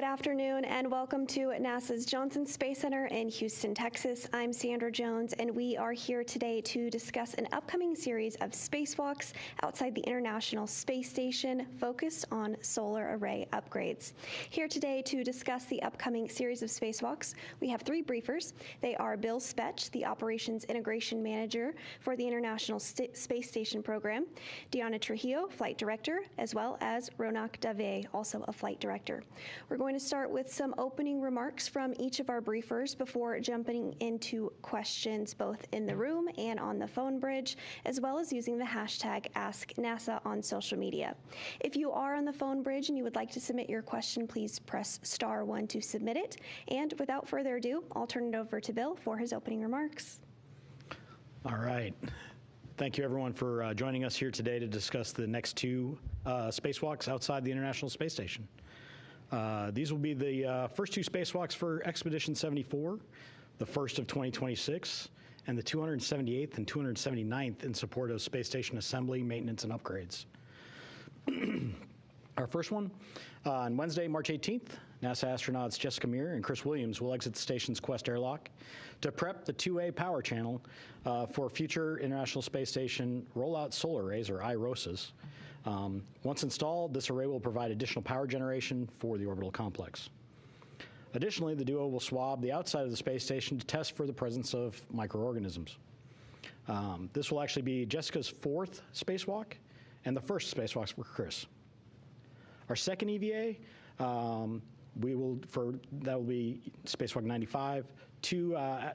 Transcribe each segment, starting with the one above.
Good afternoon and welcome to NASA's Johnson Space Center in Houston, Texas. I'm Sandra Jones and we are here today to discuss an upcoming series of spacewalks outside the International Space Station focused on solar array upgrades. Here today to discuss the upcoming series of spacewalks, we have three briefers. They are Bill Spetch, the Operations Integration Manager for the International Space Station Program, Diana Trujillo, Flight Director, as well as Ronak Dave, also a Flight Director. We're going to start with some opening remarks from each of our briefers before jumping into questions both in the room and on the phone bridge, as well as using the hashtag AskNASA on social media. If you are on the phone bridge and you would like to submit your question, please press *1 to submit it. And without further ado, I'll turn it over to Bill for his opening remarks. All right. Thank you, everyone, for joining us here today to discuss the next two spacewalks outside the International Space Station. These will be the first two spacewalks for Expedition 74, the first of 2026, and the 278th and 279th in support of space station assembly, maintenance, and upgrades. Our first one, on Wednesday, March 18th, NASA astronauts Jessica Meir and Chris Williams will exit the station's Quest airlock to prep the 2A power channel for future International Space Station rollout solar arrays, or IROSAs. Once installed, this array will provide additional power generation for the orbital complex. Additionally, the duo will swab the outside of the space station to test for the presence of microorganisms. This will actually be Jessica's fourth spacewalk and the first spacewalk for Chris. Our second EVA, that will be Spacewalk 95. Two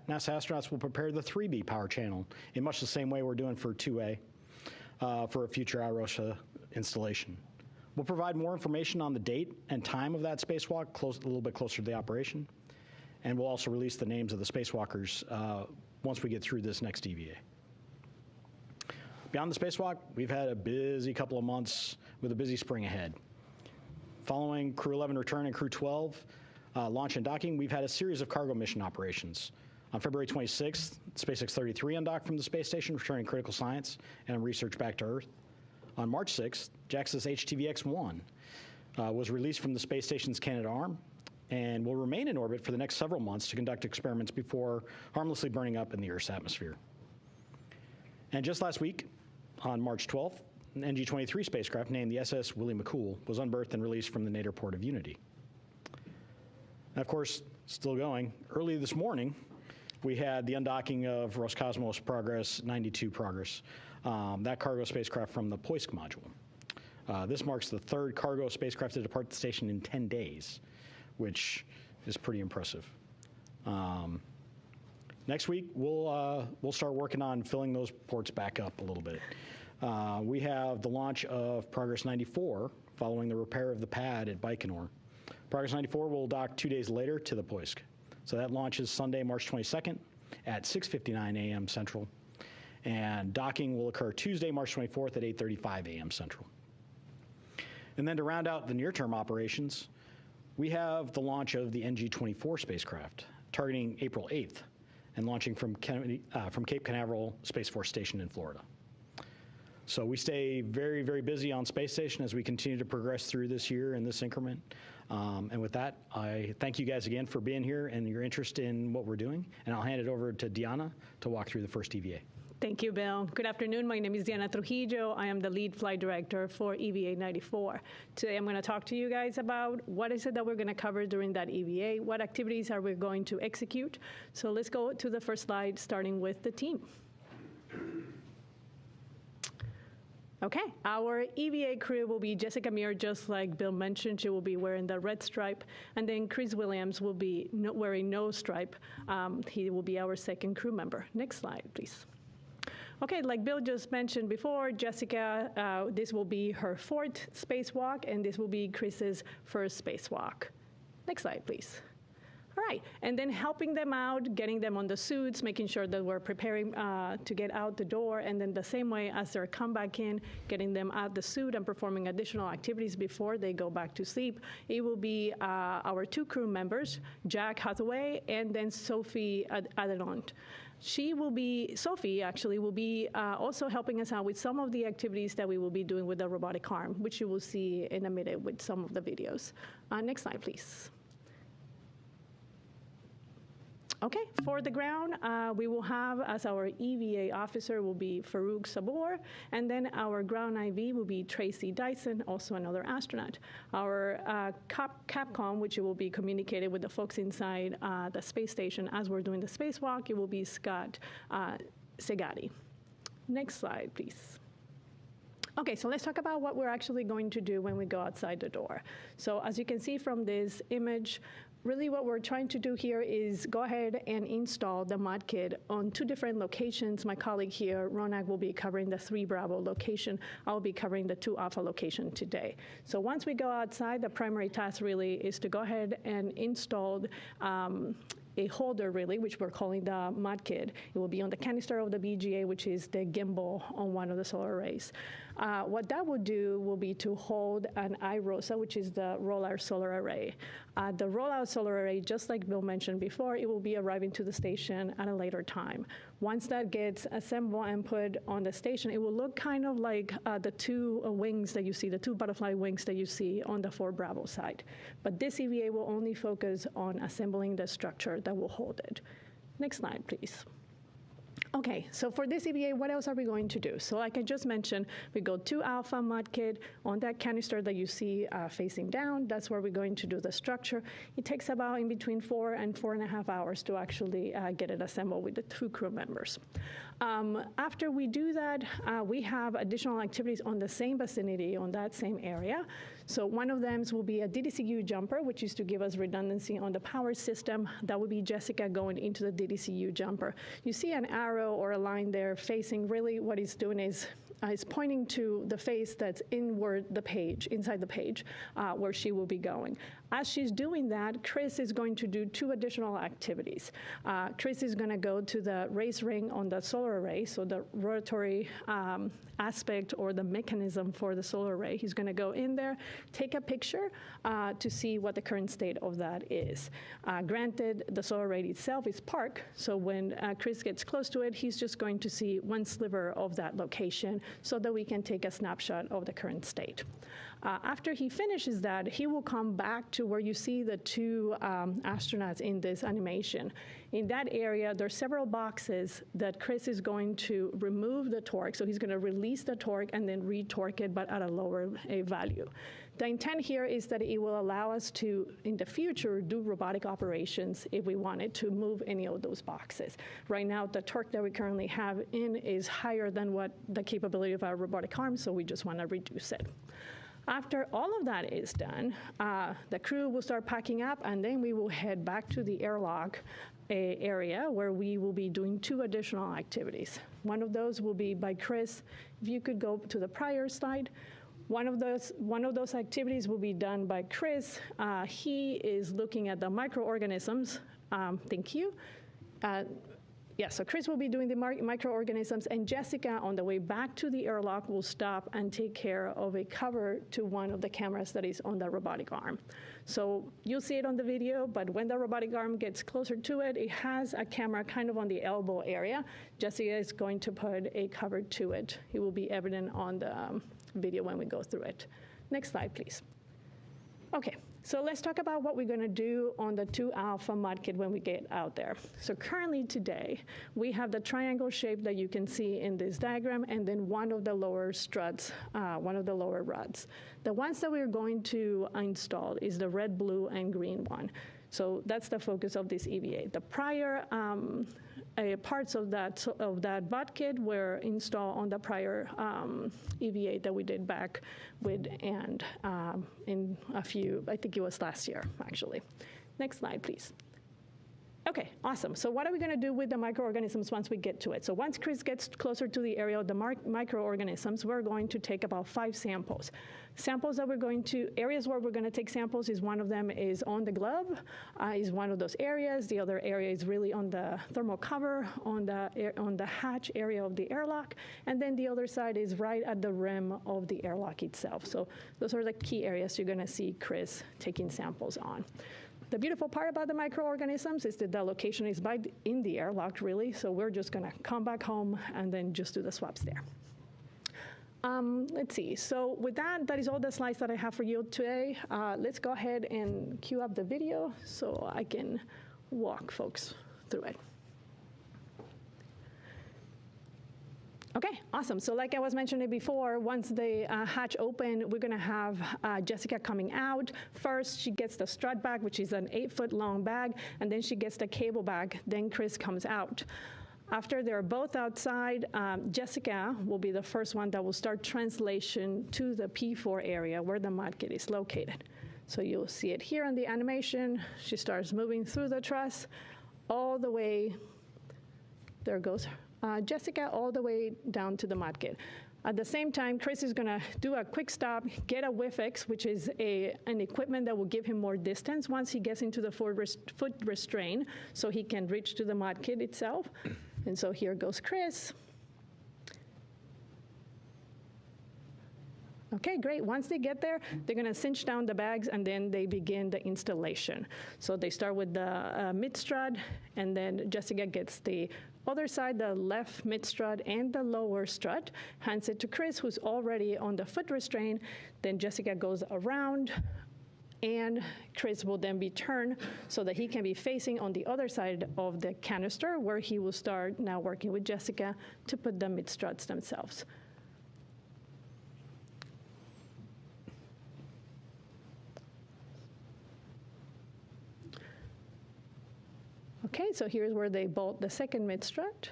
NASA astronauts will prepare the 3B power channel in much the same way we're doing for 2A for a future IROSA installation. We'll provide more information on the date and time of that spacewalk a little bit closer to the operation, and we'll also release the names of the spacewalkers once we get through this next EVA. Beyond the spacewalk, we've had a busy couple of months with a busy spring ahead. Following Crew 11 return and Crew 12 launch and docking, we've had a series of cargo mission operations. On February 26th, SpaceX 33 undocked from the space station, returning critical science and research back to Earth. On March 6th, JAXA's HTV-X1 was released from the space station's Canadarm and will remain in orbit for the next several months to conduct experiments before harmlessly burning up in the Earth's atmosphere. And just last week, on March 12th, an NG-23 spacecraft named the SS Willie McCool was unberthed and released from the Nadir port of Unity. And of course, still going, early this morning, we had the undocking of Roscosmos Progress 92 Progress, that cargo spacecraft from the Poisk module. This marks the third cargo spacecraft to depart the station in 10 days, which is pretty impressive. Next week, we'll start working on filling those ports back up a little bit. We have the launch of Progress 94 following the repair of the pad at Baikonur. Progress 94 will dock 2 days later to the Poisk. So that launches Sunday, March 22nd at 6:59 a.m. Central. And docking will occur Tuesday, March 24th at 8:35 a.m. Central. And then to round out the near-term operations, we have the launch of the NG-24 spacecraft, targeting April 8th and launching from Cape Canaveral Space Force Station in Florida. So we stay very, very busy on Space Station as we continue to progress through this year in this increment. And with that, I thank you guys again for being here and your interest in what we're doing. And I'll hand it over to Diana to walk through the first EVA. Thank you, Bill. Good afternoon. My name is Diana Trujillo. I am the lead flight director for EVA 94. Today, I'm going to talk to you guys about what is it that we're going to cover during that EVA, what activities are we going to execute. So let's go to the first slide, starting with the team. Okay, our EVA crew will be Jessica Meir, just like Bill mentioned. She will be wearing the red stripe. And then Chris Williams will be wearing no stripe. He will be our second crew member. Next slide, please. Okay, like Bill just mentioned before, Jessica, this will be her fourth spacewalk, and this will be Chris's first spacewalk. Next slide, please. All right, and then helping them out, getting them on the suits, making sure that we're preparing to get out the door, and then the same way as they come back in, getting them out the suit and performing additional activities before they go back to sleep. It will be our two crew members, Jack Hathaway and then Sophie Adelont. Sophie actually will be also helping us out with some of the activities that we will be doing with the robotic arm, which you will see in a minute with some of the videos. Next slide, please. Okay, for the ground, we will have as our EVA officer will be Farouk Sabor, and then our ground IV will be Tracy Dyson, also another astronaut. Our Capcom, which will be communicated with the folks inside the space station as we're doing the spacewalk, it will be Scott Segati. Next slide, please. Okay, so let's talk about what we're actually going to do when we go outside the door. So as you can see from this image, really what we're trying to do here is go ahead and install the mod kit on 2 different locations. My colleague here, Ronak, will be covering the 3 Bravo location. I'll be covering the 2 Alpha location today. So once we go outside, the primary task really is to go ahead and install a holder, really, which we're calling the mod kit. It will be on the canister of the BGA, which is the gimbal on one of the solar arrays. What that will do will be to hold an iROSA, which is the rollout solar array. The rollout solar array, just like Bill mentioned before, it will be arriving to the station at a later time. Once that gets assembled and put on the station, it will look kind of like the 2 wings that you see, the 2 butterfly wings that you see on the 4 Bravo side. But this EVA will only focus on assembling the structure that will hold it. Next slide, please. Okay, so for this EVA, what else are we going to do? So like I just mentioned, we go 2 Alpha mod kit on that canister that you see facing down. That's where we're going to do the structure. It takes about in between 4 and 4.5 hours to actually get it assembled with the 2 crew members. After we do that, we have additional activities on the same vicinity, on that same area. So one of them will be a DDCU jumper, which is to give us redundancy on the power system. That would be Jessica going into the DDCU jumper. You see an arrow or a line there facing, really what it's doing is it's pointing to the face that's inside the page, where she will be going. As she's doing that, Chris is going to do 2 additional activities. Chris is going to go to the race ring on the solar array, so the rotatory aspect or the mechanism for the solar array. He's going to go in there, take a picture to see what the current state of that is. Granted, the solar array itself is parked, so when Chris gets close to it, he's just going to see 1 sliver of that location so that we can take a snapshot of the current state. After he finishes that, he will come back to where you see the 2 astronauts in this animation. In that area, there are several boxes that Chris is going to remove the torque. So he's going to release the torque and then re-torque it, but at a lower value. The intent here is that it will allow us to, in the future, do robotic operations if we wanted to move any of those boxes. Right now, the torque that we currently have in is higher than what the capability of our robotic arm, so we just want to reduce it. After all of that is done, the crew will start packing up, and then we will head back to the airlock area where we will be doing 2 additional activities. One of those will be by Chris. If you could go to the prior slide. One of those activities will be done by Chris. He is looking at the microorganisms. Thank you. Yeah, so Chris will be doing the microorganisms, and Jessica, on the way back to the airlock, will stop and take care of a cover to one of the cameras that is on the robotic arm. So you'll see it on the video, but when the robotic arm gets closer to it, it has a camera kind of on the elbow area. Jessica is going to put a cover to it. It will be evident on the video when we go through it. Next slide, please. Okay. So let's talk about what we're going to do on the 2 Alpha mod kit when we get out there. So currently today, we have the triangle shape that you can see in this diagram, and then one of the lower struts, one of the lower rods. The ones that we're going to install is the red, blue, and green one. So that's the focus of this EVA. The prior parts of that bot kit were installed on the prior EVA that we did back with and in a few, I think it was last year, actually. Next slide, please. Okay, awesome. So what are we going to do with the microorganisms once we get to it? So once Chris gets closer to the area of the microorganisms, we're going to take about 5 samples. Samples that areas where we're going to take samples is one of them is on the glove, is one of those areas. The other area is really on the thermal cover, on the hatch area of the airlock. And then the other side is right at the rim of the airlock itself. So those are the key areas you're going to see Chris taking samples on. The beautiful part about the microorganisms is that the location is in the airlock, really, so we're just going to come back home and then just do the swaps there. Let's see. So with that is all the slides that I have for you today. Let's go ahead and cue up the video so I can walk folks through it. Okay, awesome. So like I was mentioning before, once the hatch open, we're going to have Jessica coming out. First, she gets the strut bag, which is an 8-foot long bag, and then she gets the cable bag. Then Chris comes out. After they're both outside, Jessica will be the first one that will start translation to the P4 area where the mod kit is located. So you'll see it here on the animation. She starts moving through the truss all the way, there goes Jessica, all the way down to the mod kit. At the same time, Chris is going to do a quick stop, get a WIFX, which is an equipment that will give him more distance once he gets into the foot restraint, so he can reach to the mod kit itself. And so here goes Chris. Okay, great. Once they get there, they're going to cinch down the bags, and then they begin the installation. So they start with the mid strut, and then Jessica gets the other side, the left mid strut and the lower strut, hands it to Chris, who's already on the foot restraint. Then Jessica goes around, and Chris will then be turned so that he can be facing on the other side of the canister, where he will start now working with Jessica to put the mid struts themselves. Okay, so here's where they bolt the second mid strut.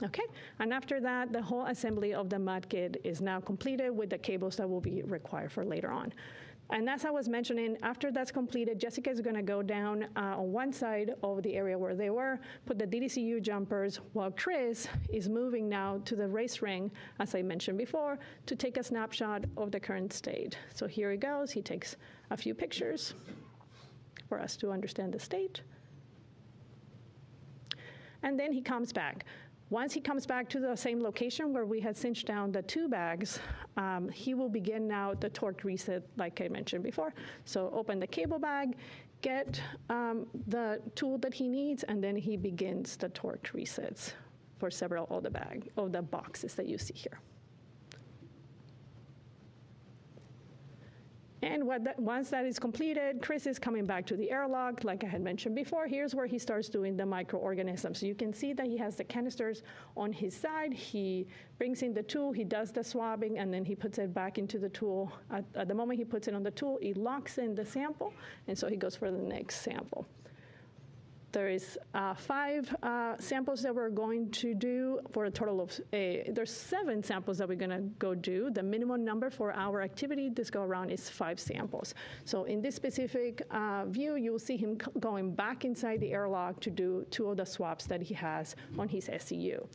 Okay, and after that, the whole assembly of the mod kit is now completed with the cables that will be required for later on. And as I was mentioning, after that's completed, Jessica is going to go down on one side of the area where they were, put the DDCU jumpers, while Chris is moving now to the race ring, as I mentioned before, to take a snapshot of the current state. So here he goes. He takes a few pictures for us to understand the state. And then he comes back. Once he comes back to the same location where we had cinched down the 2 bags, he will begin now the torque reset, like I mentioned before. So open the cable bag, get the tool that he needs, and then he begins the torque resets for several of the boxes that you see here. And once that is completed, Chris is coming back to the airlock. Like I had mentioned before, here's where he starts doing the microorganisms. So you can see that he has the canisters on his side. He brings in the tool, he does the swabbing, and then he puts it back into the tool. At the moment he puts it on the tool, he locks in the sample, and so he goes for the next sample. There is 5 samples that we're going to do for a total of, there's 7 samples that we're going to go do. The minimum number for our activity this go around is 5 samples. So in this specific view, you'll see him going back inside the airlock to do 2 of the swaps that he has on his SCU.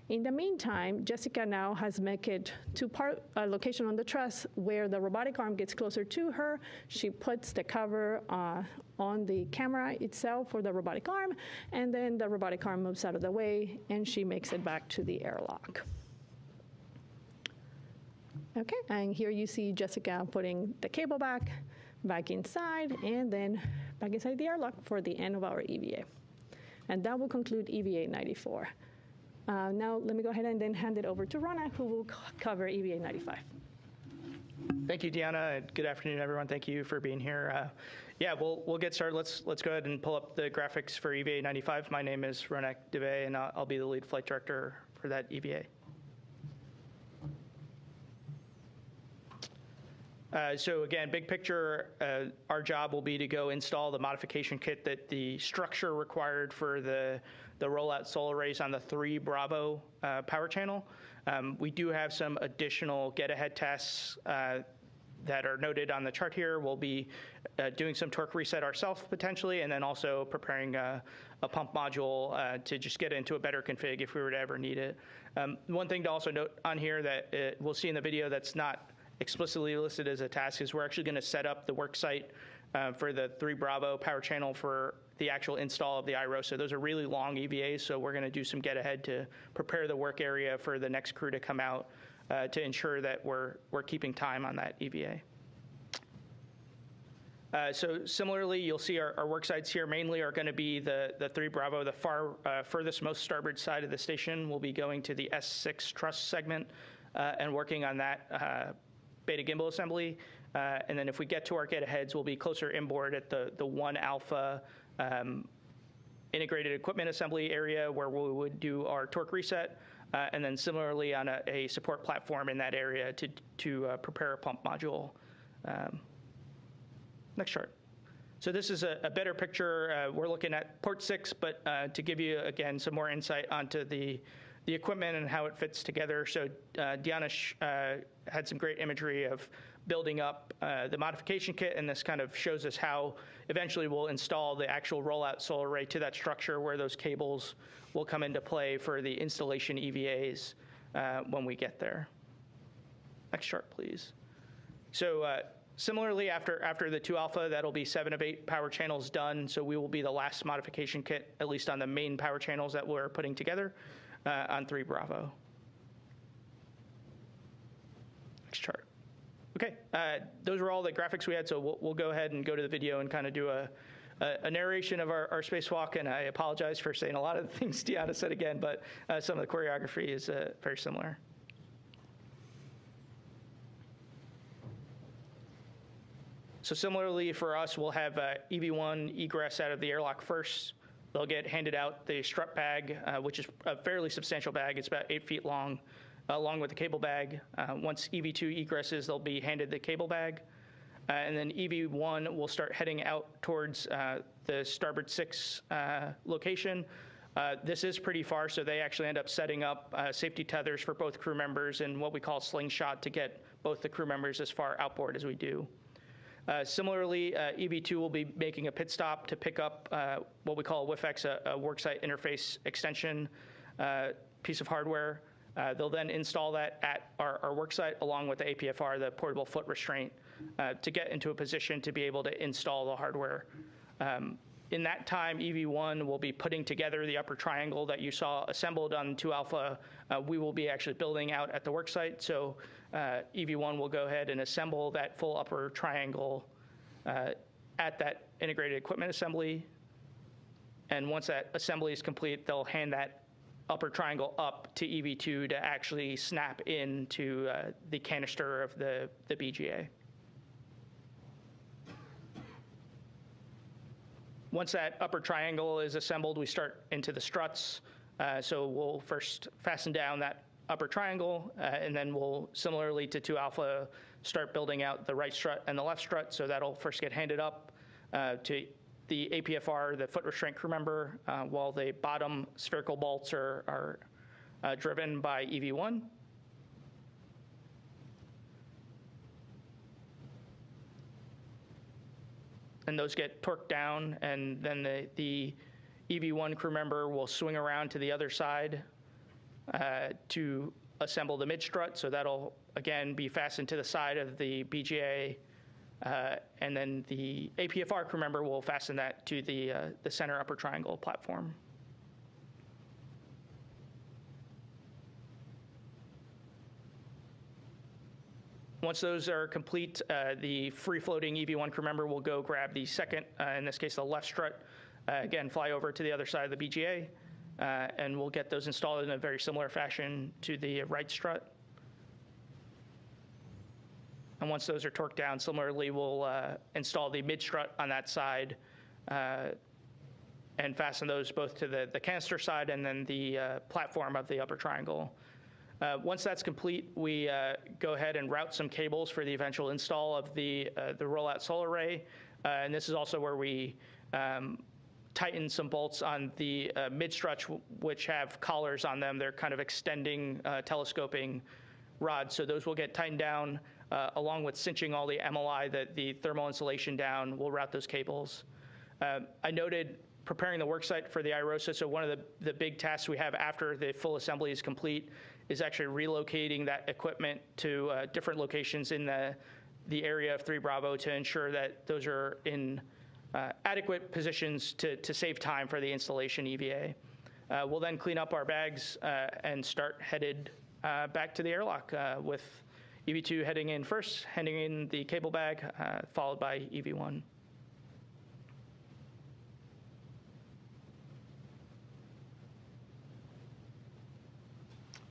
In the meantime, Jessica now has made it to a location on the truss where the robotic arm gets closer to her. She puts the cover on the camera itself for the robotic arm, and then the robotic arm moves out of the way, and she makes it back to the airlock. Okay, and here you see Jessica putting the cable back inside, and then back inside the airlock for the end of our EVA. And that will conclude EVA 94. Now, let me go ahead and then hand it over to Ronak, who will cover EVA 95. Thank you, Deanna. Good afternoon, everyone. Thank you for being here. Yeah, we'll get started. Let's go ahead and pull up the graphics for EVA 95. My name is Ronak Dave, and I'll be the lead flight director for that EVA. So again, big picture, our job will be to go install the modification kit that the structure required for the rollout solar arrays on the 3 Bravo power channel. We do have some additional get-ahead tests that are noted on the chart here. We'll be doing some torque reset ourselves potentially, and then also preparing a pump module to just get into a better config if we were to ever need it. One thing to also note on here that we'll see in the video that's not explicitly listed as a task is we're actually going to set up the work site for the 3 Bravo power channel for the actual install of the IRO. So those are really long EVAs, so we're going to do some get ahead to prepare the work area for the next crew to come out to ensure that we're keeping time on that EVA. So similarly, you'll see our work sites here mainly are going to be the 3 Bravo, the far furthest most starboard side of the station. We'll be going to the S6 truss segment and working on that beta gimbal assembly. And then if we get to our get-aheads, we'll be closer inboard at the 1 alpha integrated equipment assembly area where we would do our torque reset, and then similarly on a support platform in that area to prepare a pump module. Next chart. So this is a better picture. We're looking at port 6, but to give you, again, some more insight onto the equipment and how it fits together. So Diana had some great imagery of building up the modification kit, and this kind of shows us how eventually we'll install the actual rollout solar array to that structure where those cables will come into play for the installation EVAs when we get there. Next chart, please. So similarly, after the 2 alpha, that'll be 7 of 8 power channels done. So we will be the last modification kit, at least on the main power channels that we're putting together on 3 Bravo. Next chart. Okay, those were all the graphics we had, so we'll go ahead and go to the video and kind of do a narration of our spacewalk, and I apologize for saying a lot of the things Deanna said again, but some of the choreography is very similar. So similarly for us, we'll have EV1 egress out of the airlock first. They'll get handed out the strut bag, which is a fairly substantial bag. It's about 8 feet long, along with the cable bag. Once EV2 egresses, they'll be handed the cable bag. And then EV1 will start heading out towards the starboard 6 location. This is pretty far, so they actually end up setting up safety tethers for both crew members and what we call slingshot to get both the crew members as far outboard as we do. Similarly, EV2 will be making a pit stop to pick up what we call a WIFX, a worksite interface extension piece of hardware. They'll then install that at our worksite along with the APFR, the portable foot restraint, to get into a position to be able to install the hardware. In that time, EV1 will be putting together the upper triangle that you saw assembled on 2 alpha. We will be actually building out at the worksite. So EV1 will go ahead and assemble that full upper triangle at that integrated equipment assembly. And once that assembly is complete, they'll hand that upper triangle up to EV2 to actually snap into the canister of the BGA. Once that upper triangle is assembled, we start into the struts. So we'll first fasten down that upper triangle, and then we'll, similarly to 2 alpha, start building out the right strut and the left strut. So that'll first get handed up to the APFR, the foot restraint crew member, while the bottom spherical bolts are driven by EV1. And those get torqued down, and then the EV1 crew member will swing around to the other side to assemble the mid strut. So that'll, again, be fastened to the side of the BGA. And then the APFR crew member will fasten that to the center upper triangle platform. Once those are complete, the free-floating EV1 crew member will go grab the second, in this case the left strut, again fly over to the other side of the BGA, and we'll get those installed in a very similar fashion to the right strut. And once those are torqued down, similarly we'll install the mid strut on that side and fasten those both to the canister side and then the platform of the upper triangle. Once that's complete, we go ahead and route some cables for the eventual install of the rollout solar array. And this is also where we tighten some bolts on the mid struts, which have collars on them. They're kind of extending, telescoping rods. So those will get tightened down along with cinching all the MLI, the thermal insulation down. We'll route those cables. I noted preparing the worksite for the IROSA. So one of the big tasks we have after the full assembly is complete is actually relocating that equipment to different locations in the area of 3 Bravo to ensure that those are in adequate positions to save time for the installation EVA. We'll then clean up our bags and start headed back to the airlock with EV2 heading in first, handing in the cable bag, followed by EV1.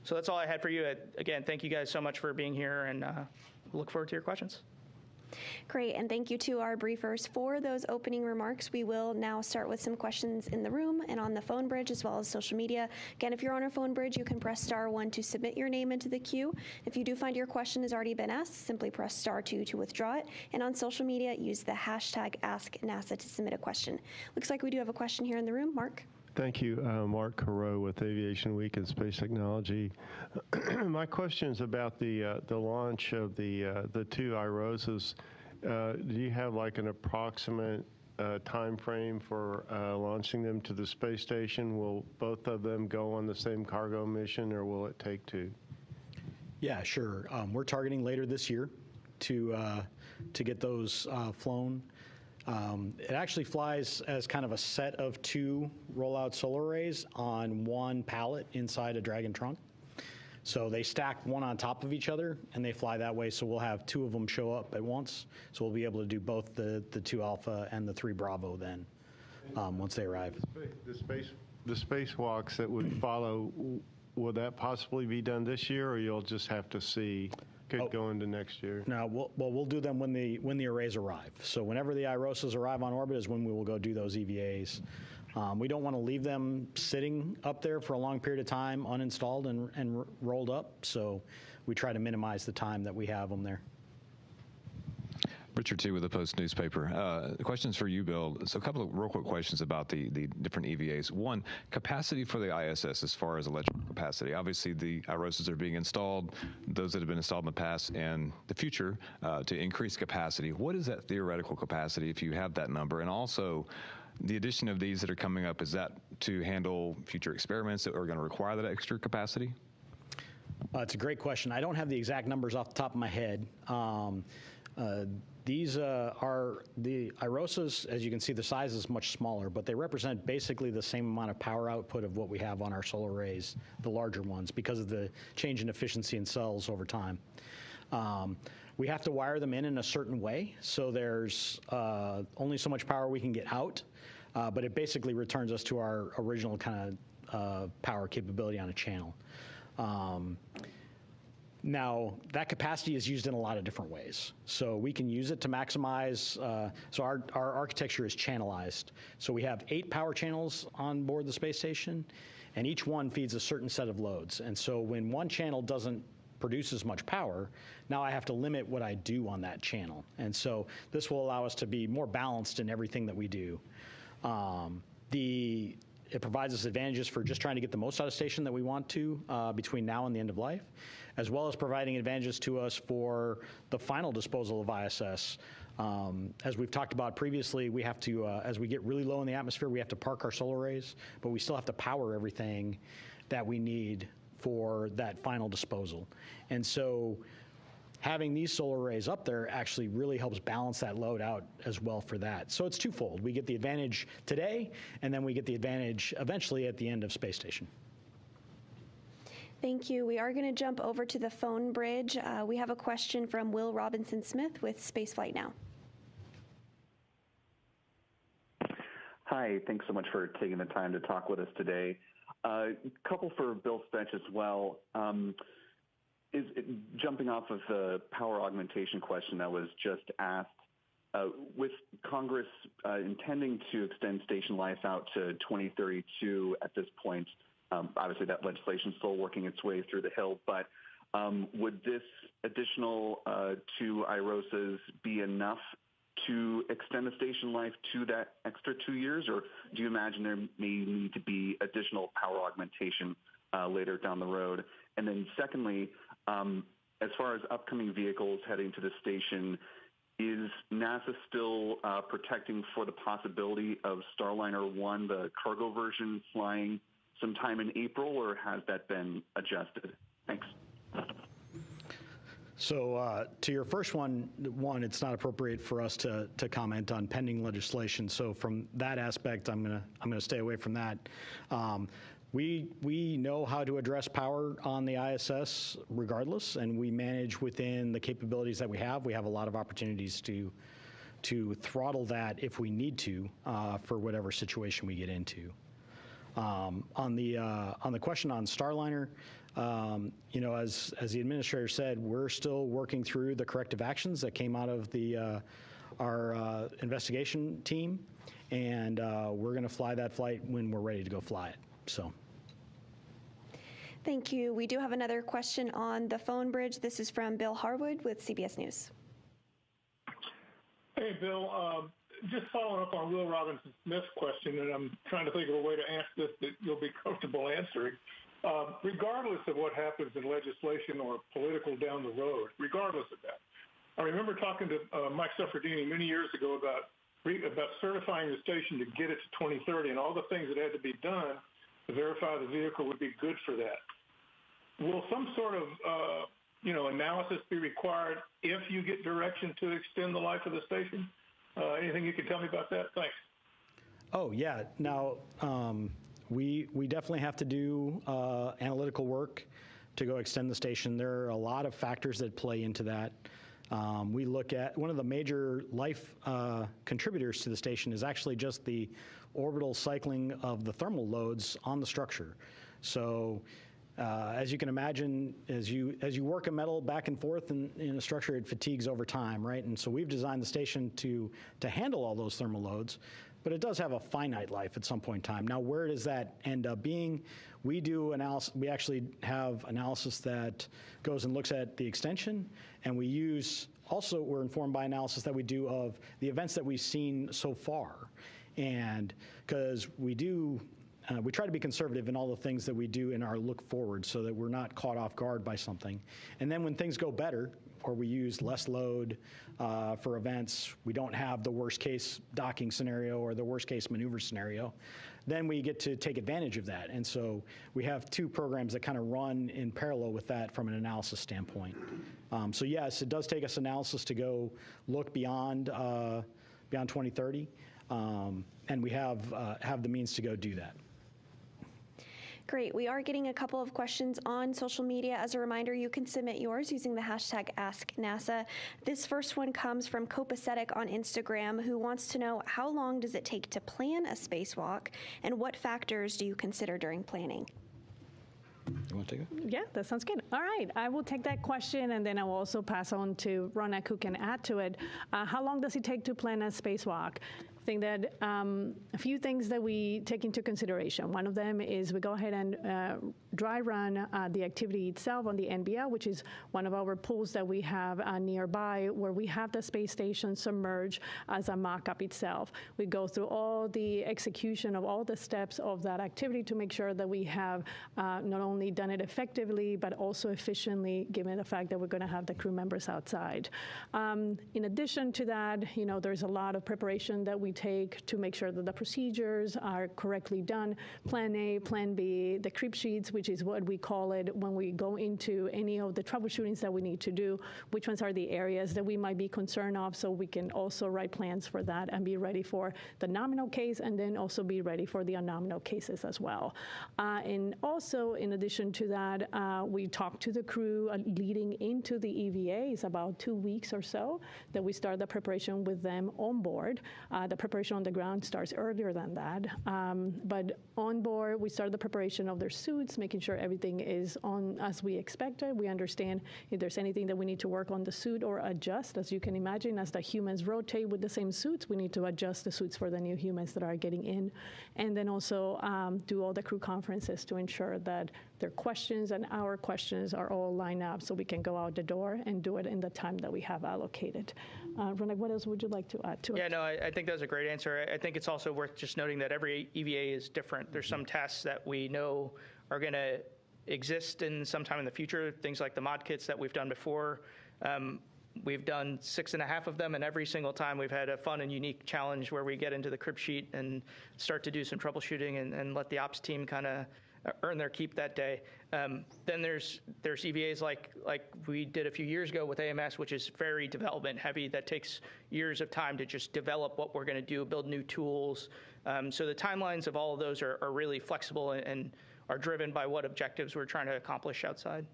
So that's all I had for you. Again, thank you guys so much for being here, and look forward to your questions. Great, and thank you to our briefers for those opening remarks. We will now start with some questions in the room and on the phone bridge as well as social media. Again, if you're on our phone bridge, you can press *1 to submit your name into the queue. If you do find your question has already been asked, simply press *2 to withdraw it. And on social media, use the hashtag #AskNASA to submit a question. Looks like we do have a question here in the room. Mark? Thank you. Mark Carreau with Aviation Week and Space Technology. My question is about the launch of the two IROSAs. Do you have like an approximate time frame for launching them to the space station? Will both of them go on the same cargo mission, or will it take two? Yeah, sure. We're targeting later this year to get those flown. It actually flies as kind of a set of two rollout solar arrays on one pallet inside a Dragon trunk. So they stack one on top of each other, and they fly that way. So we'll have two of them show up at once. So we'll be able to do both the 2 Alpha and the 3 Bravo then, once they arrive. The spacewalks that would follow, will that possibly be done this year, or you'll just have to see? Could go into next year. No, we'll do them when the arrays arrive. So whenever the IROSAs arrive on orbit is when we will go do those EVAs. We don't want to leave them sitting up there for a long period of time, uninstalled and rolled up. So we try to minimize the time that we have them there. Richard T. with the Post newspaper. Questions for you, Bill. So a couple of real quick questions about the different EVAs. One, capacity for the ISS as far as electrical capacity. Obviously, the IROSAs are being installed, those that have been installed in the past and the future, to increase capacity. What is that theoretical capacity, if you have that number? And also, the addition of these that are coming up, is that to handle future experiments that are going to require that extra capacity? It's a great question. I don't have the exact numbers off the top of my head. These are the IROSAs. As you can see, the size is much smaller, but they represent basically the same amount of power output of what we have on our solar arrays, the larger ones, because of the change in efficiency in cells over time. We have to wire them in a certain way, so there's only so much power we can get out, but it basically returns us to our original kind of power capability on a channel. Now, that capacity is used in a lot of different ways. So we can use it to maximize, so our architecture is channelized. So we have 8 power channels on board the space station, and each one feeds a certain set of loads. And so when one channel doesn't produce as much power, now I have to limit what I do on that channel. And so this will allow us to be more balanced in everything that we do. It provides us advantages for just trying to get the most out of station that we want to between now and the end of life, as well as providing advantages to us for the final disposal of ISS. As we've talked about previously, we have to, as we get really low in the atmosphere, we have to park our solar arrays, but we still have to power everything that we need for that final disposal. And so having these solar arrays up there actually really helps balance that load out as well for that. So it's twofold. We get the advantage today, and then we get the advantage eventually at the end of space station. Thank you. We are going to jump over to the phone bridge. We have a question from Will Robinson-Smith with Spaceflight Now. Hi, thanks so much for taking the time to talk with us today. A couple for Bill Spetch as well. Jumping off of the power augmentation question that was just asked, with Congress intending to extend station life out to 2032 at this point, obviously that legislation is still working its way through the Hill, but would this additional 2 IROSAs be enough to extend the station life to that extra 2 years, or do you imagine there may need to be additional power augmentation later down the road? And then secondly, as far as upcoming vehicles heading to the station, is NASA still protecting for the possibility of Starliner 1, the cargo version, flying sometime in April, or has that been adjusted? Thanks. So to your first one, it's not appropriate for us to comment on pending legislation. So from that aspect, I'm gonna stay away from that. We know how to address power on the ISS regardless, and we manage within the capabilities that we have. We have a lot of opportunities to throttle that if we need to for whatever situation we get into. On the question on Starliner, as the administrator said, we're still working through the corrective actions that came out of our investigation team, and we're going to fly that flight when we're ready to go fly it. So. Thank you. We do have another question on the phone bridge. This is from Bill Harwood with CBS News. Hey, Bill. Just following up on Will Robinson-Smith's question, and I'm trying to think of a way to ask this that you'll be comfortable answering. Regardless of what happens in legislation or political down the road, regardless of that, I remember talking to Mike Suffredini many years ago about certifying the station to get it to 2030 and all the things that had to be done to verify the vehicle would be good for that. Will some sort of analysis be required if you get direction to extend the life of the station? Anything you can tell me about that? Thanks. Oh, yeah. Now, we definitely have to do analytical work to go extend the station. There are a lot of factors that play into that. We look at one of the major life contributors to the station is actually just the orbital cycling of the thermal loads on the structure. So as you can imagine, as you work a metal back and forth in a structure, it fatigues over time, right? And so we've designed the station to handle all those thermal loads, but it does have a finite life at some point in time. Now, where does that end up being? We do analysis. We actually have analysis that goes and looks at the extension, and we're informed by analysis that we do of the events that we've seen so far. And because we try to be conservative in all the things that we do in our look forward so that we're not caught off guard by something. And then when things go better, or we use less load for events, we don't have the worst case docking scenario or the worst case maneuver scenario, then we get to take advantage of that. And so we have two programs that kind of run in parallel with that from an analysis standpoint. So yes, it does take us analysis to go look beyond 2030, and we have the means to go do that. Great. We are getting a couple of questions on social media. As a reminder, you can submit yours using the hashtag AskNASA. This first one comes from Copacetic on Instagram, who wants to know, how long does it take to plan a spacewalk, and what factors do you consider during planning? You want to take it? Yeah, that sounds good. All right, I will take that question, and then I will also pass on to Ronak, who can add to it. How long does it take to plan a spacewalk? I think that a few things that we take into consideration. One of them is we go ahead and dry run the activity itself on the NBL, which is one of our pools that we have nearby, where we have the space station submerged as a mock-up itself. We go through all the execution of all the steps of that activity to make sure that we have not only done it effectively, but also efficiently, given the fact that we're going to have the crew members outside. In addition to that, there's a lot of preparation that we take to make sure that the procedures are correctly done. Plan A, Plan B, the creep sheets, which is what we call it when we go into any of the troubleshootings that we need to do, which ones are the areas that we might be concerned of, so we can also write plans for that and be ready for the nominal case, and then also be ready for the unnominal cases as well. And also, in addition to that, we talk to the crew leading into the EVA. It's about 2 weeks or so that we start the preparation with them on board. The preparation on the ground starts earlier than that. But on board, we start the preparation of their suits, making sure everything is on as we expected. We understand if there's anything that we need to work on the suit or adjust. As you can imagine, as the humans rotate with the same suits, we need to adjust the suits for the new humans that are getting in. And then also do all the crew conferences to ensure that their questions and our questions are all lined up so we can go out the door and do it in the time that we have allocated. Ronak, what else would you like to add to it? Yeah, no, I think that was a great answer. I think it's also worth just noting that every EVA is different. There's some tasks that we know are going to exist in sometime in the future, things like the mod kits that we've done before. We've done 6.5 of them, and every single time we've had a fun and unique challenge where we get into the crib sheet and start to do some troubleshooting and let the ops team kind of earn their keep that day. Then there's EVAs like we did a few years ago with AMS, which is very development heavy. That takes years of time to just develop what we're going to do, build new tools. So the timelines of all of those are really flexible and are driven by what objectives we're trying to accomplish outside.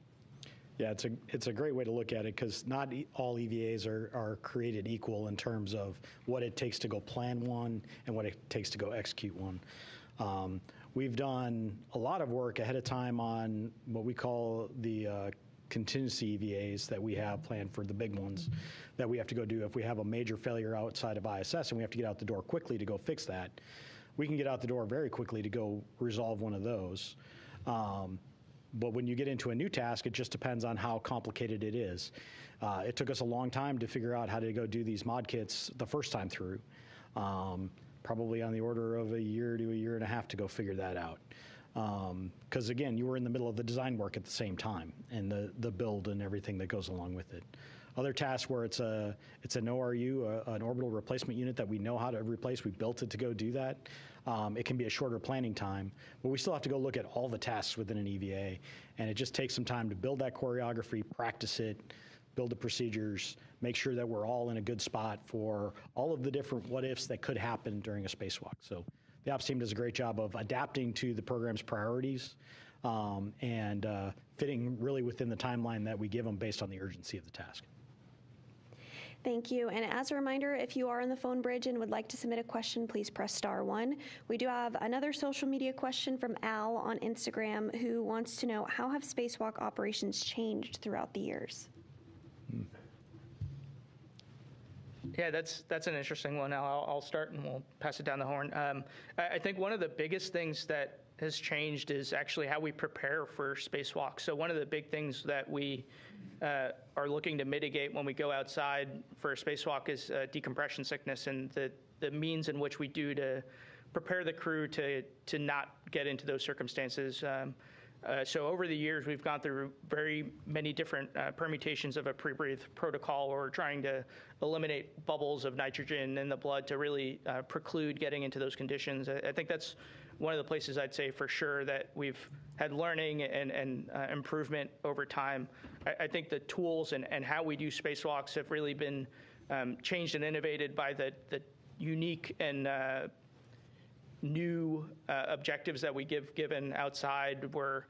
Yeah, it's a great way to look at it, because not all EVAs are created equal in terms of what it takes to go plan one and what it takes to go execute one. We've done a lot of work ahead of time on what we call the contingency EVAs that we have planned for the big ones that we have to go do. If we have a major failure outside of ISS and we have to get out the door quickly to go fix that, we can get out the door very quickly to go resolve one of those. But when you get into a new task, it just depends on how complicated it is. It took us a long time to figure out how to go do these mod kits the first time through. Probably on the order of a year to a year and a half to go figure that out. Because again, you were in the middle of the design work at the same time and the build and everything that goes along with it. Other tasks where it's an ORU, an orbital replacement unit that we know how to replace, we built it to go do that. It can be a shorter planning time, but we still have to go look at all the tasks within an EVA, and it just takes some time to build that choreography, practice it, build the procedures, make sure that we're all in a good spot for all of the different what-ifs that could happen during a spacewalk. So the ops team does a great job of adapting to the program's priorities and fitting really within the timeline that we give them based on the urgency of the task. Thank you. And as a reminder, if you are on the phone bridge and would like to submit a question, please press *1. We do have another social media question from Al on Instagram who wants to know, how have spacewalk operations changed throughout the years? Yeah, that's an interesting one. I'll start and we'll pass it down the horn. I think one of the biggest things that has changed is actually how we prepare for spacewalk. So one of the big things that we are looking to mitigate when we go outside for a spacewalk is decompression sickness and the means in which we do to prepare the crew to not get into those circumstances. So over the years, we've gone through very many different permutations of a pre-breathe protocol, or trying to eliminate bubbles of nitrogen in the blood to really preclude getting into those conditions. I think that's one of the places I'd say for sure that we've had learning and improvement over time. I think the tools and how we do spacewalks have really been changed and innovated by the unique and new objectives that we given outside, where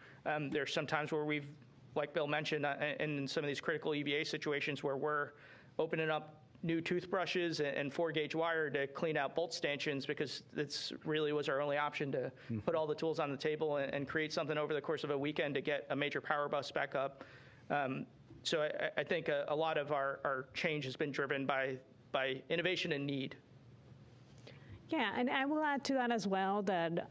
there's sometimes where we've, like Bill mentioned, in some of these critical EVA situations where we're opening up new toothbrushes and 4-gauge wire to clean out bolt stanchions, because this really was our only option to put all the tools on the table and create something over the course of a weekend to get a major power bus back up. So I think a lot of our change has been driven by innovation and need. Yeah, and I will add to that as well that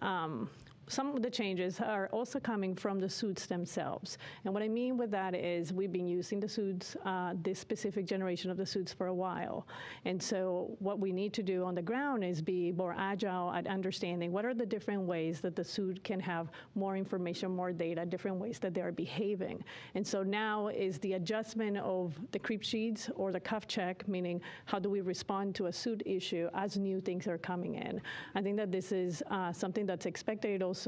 some of the changes are also coming from the suits themselves. And what I mean with that is we've been using the suits, this specific generation of the suits, for a while. And so what we need to do on the ground is be more agile at understanding what are the different ways that the suit can have more information, more data, different ways that they are behaving. And so now is the adjustment of the creep sheets or the cuff check, meaning how do we respond to a suit issue as new things are coming in. I think that this is something that's expected. It also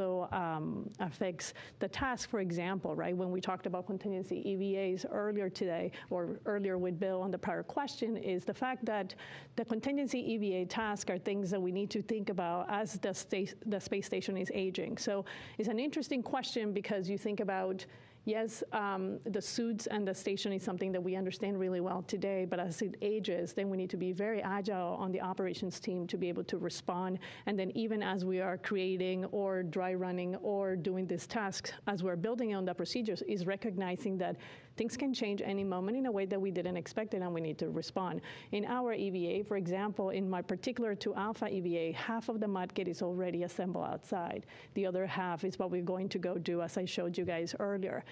affects the task, for example, right? When we talked about contingency EVAs earlier today, or earlier with Bill on the prior question, is the fact that the contingency EVA tasks are things that we need to think about as the space station is aging. So it's an interesting question, because you think about, yes, the suits and the station is something that we understand really well today, but as it ages, then we need to be very agile on the operations team to be able to respond. And then even as we are creating or dry running or doing these tasks, as we're building on the procedures, is recognizing that things can change any moment in a way that we didn't expect it, and we need to respond. In our EVA, for example, in my particular 2 Alpha EVA, half of the mod kit is already assembled outside. The other half is what we're going to go do, as I showed you guys earlier.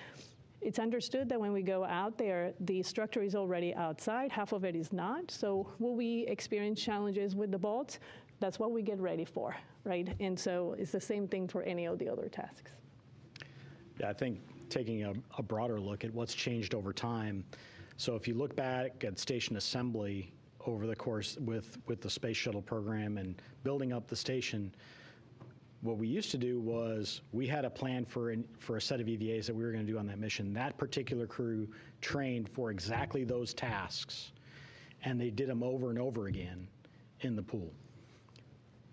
It's understood that when we go out there, the structure is already outside, half of it is not. So will we experience challenges with the bolts? That's what we get ready for, right? And so it's the same thing for any of the other tasks. Yeah, I think taking a broader look at what's changed over time. So if you look back at station assembly over the course with the space shuttle program and building up the station, what we used to do was we had a plan for a set of EVAs that we were going to do on that mission. That particular crew trained for exactly those tasks, and they did them over and over again in the pool.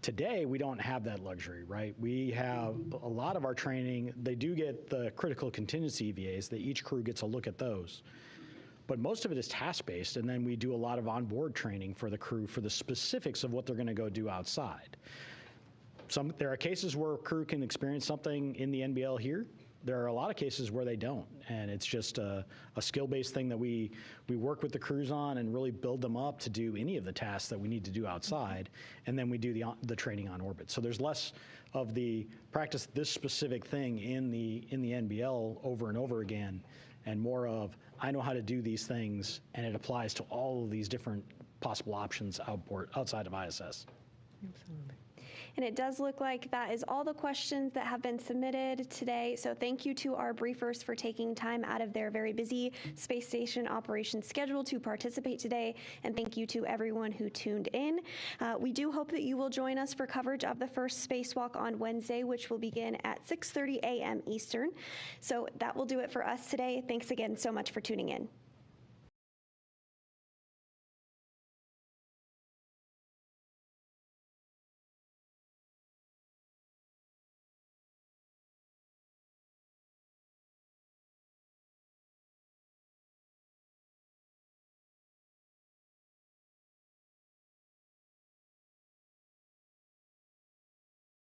Today, we don't have that luxury, right? We have a lot of our training. They do get the critical contingency EVAs, that each crew gets a look at those. But most of it is task-based, and then we do a lot of onboard training for the crew for the specifics of what they're going to go do outside. there are cases where crew can experience something in the NBL here. There are a lot of cases where they don't, and it's just a skill-based thing that we work with the crews on and really build them up to do any of the tasks that we need to do outside, and then we do the training on orbit. So there's less of the practice this specific thing in the NBL over and over again, and more of I know how to do these things, and it applies to all of these different possible options outside of ISS. Absolutely. And it does look like that is all the questions that have been submitted today. So thank you to our briefers for taking time out of their very busy space station operations schedule to participate today. And thank you to everyone who tuned in. We do hope that you will join us for coverage of the first spacewalk on Wednesday, which will begin at 6:30 a.m. Eastern. So that will do it for us today. Thanks again so much for tuning in.